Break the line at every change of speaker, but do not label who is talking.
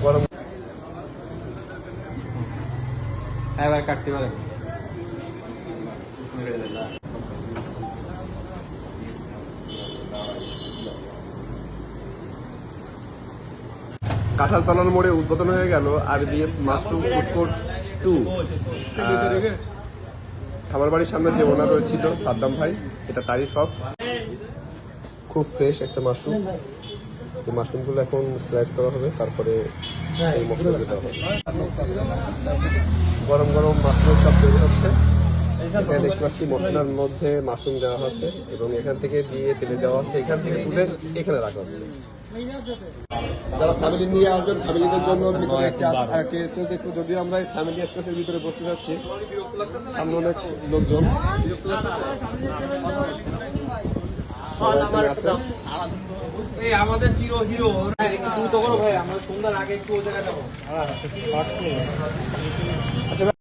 গরম এবার কাটতে পারেন। কাঁঠালতলার মোড়ে উদ্বোধন হয়ে গেল আরবিএস মাশরুম ফুড কোর্ট 2। খাবার বাড়ির সামনে যে ওনার রয়েছিল সাদ্দাম ভাই, এটা তারই সব। খুব ফ্রেশ একটা মাশরুম। এই মাশরুমগুলো এখন স্লাইস করা হবে, তারপরে এই মশলাগুলো দেওয়া হবে। গরম গরম মাশরুম সব তৈরি হচ্ছে। এখানে দেখতে পাচ্ছি মশলার মধ্যে মাশরুম দেওয়া হচ্ছে এবং এখান থেকে দিয়ে তেলে দেওয়া হচ্ছে, এখান থেকে তুলে এখানে রাখা হচ্ছে। যারা ফ্যামিলি নিয়ে আসবেন, ফ্যামিলিদের জন্য ভিতরে একটা স্পেস দেখবো। যদিও আমরা ফ্যামিলি স্পেসের ভিতরে বসতে যাচ্ছি, সামনে অনেক লোকজন
আমাদের চির হিরো একটু দ্রুত করো ভাই, আমরা সন্ধ্যার আগে একটু ওই জায়গায় যাবো।
আচ্ছা।